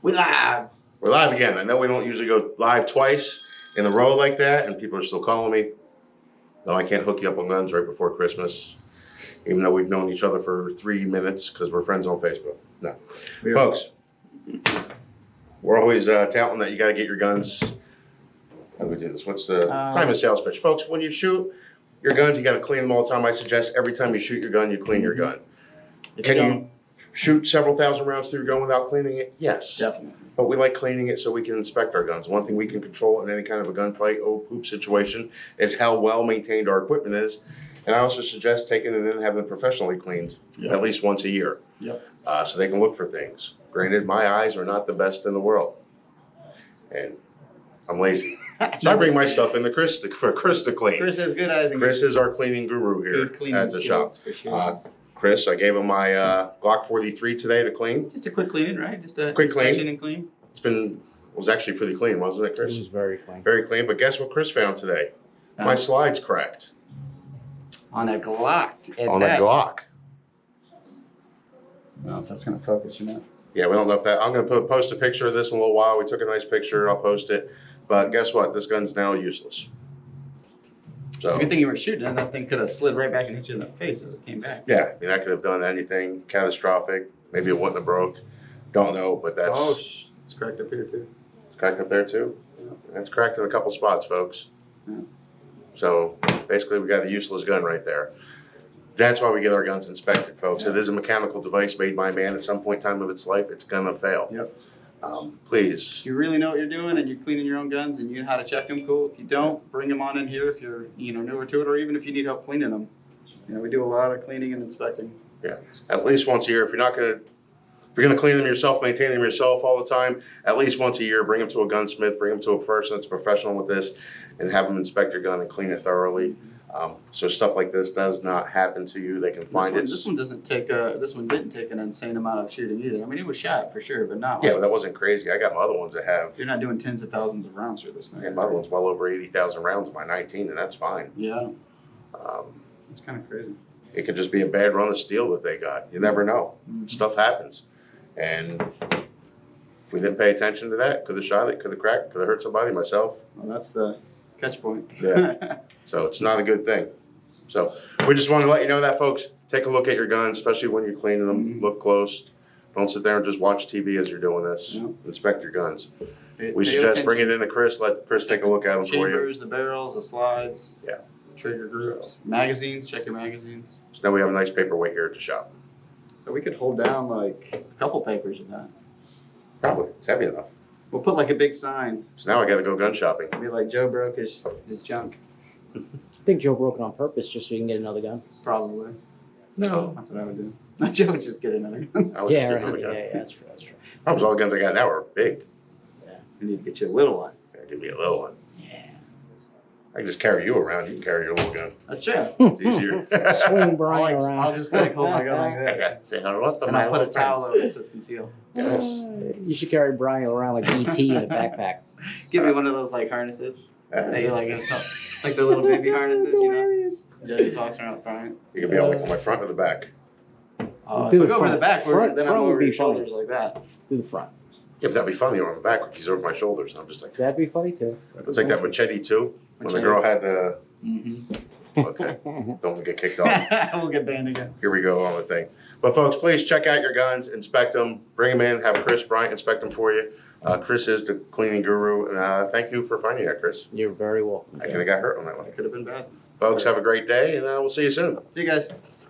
We live. We're live again. I know we don't usually go live twice in a row like that, and people are still calling me. No, I can't hook you up on guns right before Christmas, even though we've known each other for 3 minutes because we're friends on Facebook. No. Folks, we're always touting that you got to get your guns. How do we do this? What's the time of sales pitch? Folks, when you shoot your guns, you got to clean them all the time. I suggest every time you shoot your gun, you clean your gun. Can you shoot several thousand rounds through your gun without cleaning it? Yes. Definitely. But we like cleaning it so we can inspect our guns. One thing we can control in any kind of a gunfight or poop situation is how well maintained our equipment is. And I also suggest taking it in and having it professionally cleaned at least once a year. So they can look for things. Granted, my eyes are not the best in the world. And I'm lazy. So I bring my stuff in for Chris to clean. Chris has good eyes. Chris is our cleaning guru here at the shop. Chris, I gave him my Glock 43 today to clean. Just a quick cleaning, right? Just a quick clean. And clean. It was actually pretty clean, wasn't it, Chris? It was very clean. Very clean. But guess what Chris found today? My slide's cracked. On a Glock. On a Glock. I don't know if that's going to focus or not. Yeah, we don't know if that. I'm going to post a picture of this in a little while. We took a nice picture. I'll post it. But guess what? This gun's now useless. So, it's a good thing you were shooting, and that thing could have slid right back and hit you in the face as it came back. Yeah, I mean, I could have done anything catastrophic. Maybe it wouldn't have broke. Don't know, but that's... Oh, it's cracked up here, too. It's cracked up there, too? Yeah. It's cracked in a couple spots, folks. Yeah. So, basically, we got a useless gun right there. That's why we get our guns inspected, folks. Yeah. It is a mechanical device made by man. At some point in time of its life, it's going to fail. Yep. Please. If you really know what you're doing and you're cleaning your own guns and you know how to check them, cool. If you don't, bring them on in here if you're newer to it, or even if you need help cleaning them. We do a lot of cleaning and inspecting. Yeah, at least once a year. If you're gonna clean them yourself, maintain them yourself all the time, at least once a year, bring them to a gunsmith, bring them to a person that's professional with this, and have them inspect your gun and clean it thoroughly. So stuff like this does not happen to you. They can find it. This one didn't take an insane amount of shooting either. I mean, it was shot for sure, but not. Yeah, but that wasn't crazy. I got my other ones that have. You're not doing tens of thousands of rounds through this thing. Yeah, my other one's well over 80,000 rounds in my 19, and that's fine. Yeah. It's kind of crazy. It could just be a bad run of steel that they got. You never know. Mm-hmm. Stuff happens, and if we didn't pay attention to that, could have shot it, could have cracked, could have hurt somebody. Myself. Well, that's the catch point. Yeah. So it's not a good thing. So we just want to let you know that, folks. Take a look at your guns, especially when you're cleaning them. Mm-hmm. Look close. Don't sit there and just watch TV as you're doing this. Yeah. Inspect your guns. We Pay suggest attention. bring it in to Chris. Let Chris take a look at them for you. Chambers, the barrels, the slides. Yeah. Trigger groups. Magazines. Check your magazines. So now we have a nice paperweight here at the shop. So we could hold down like a couple papers of that. Probably. It's heavy enough. We'll put like a big sign. So now I got to go gun shopping. Be like, Joe broke his junk. I think Joe broke it on purpose just so he can get another gun. Probably. No. That's what I would do. Joe would just get another gun. I would Yeah, just get right. another gun. Yeah, that's true. That's true. Problems, all the guns I got now are big. You need to get you a little one. Yeah, give me a little one. Yeah. I can just carry you around. You can carry your little gun. That's true. It's easier. Swing Brian around. I'll just hold my gun like this. Okay. Say hello to And my I'll put a little friend. towel over it so it's concealed. Yes. You should carry Brian around like E.T. in a backpack. Give me one of those like harnesses. That you like the little baby harnesses, That's hilarious. Joe just walks around front. You can be on my front or the back. If Do we the go over the front. back, Front then I'm would over be your shoulders like that. Do the front. Yeah, but that'd be funny on the back if he's over my shoulders. I'm just like, That'd be funny too. it's like that machete too. When the Machete. girl had the, Mm-hmm. okay, don't get kicked off. We'll get banned again. Here we go on the thing. But folks, please check out your guns, inspect them, bring them in, have Chris Bryant inspect them for you. Chris is the cleaning guru, and thank you for finding that, Chris. You're very welcome. I could have got hurt on that one. Could have been bad. Folks, have a great day, and we'll see you soon. See you guys.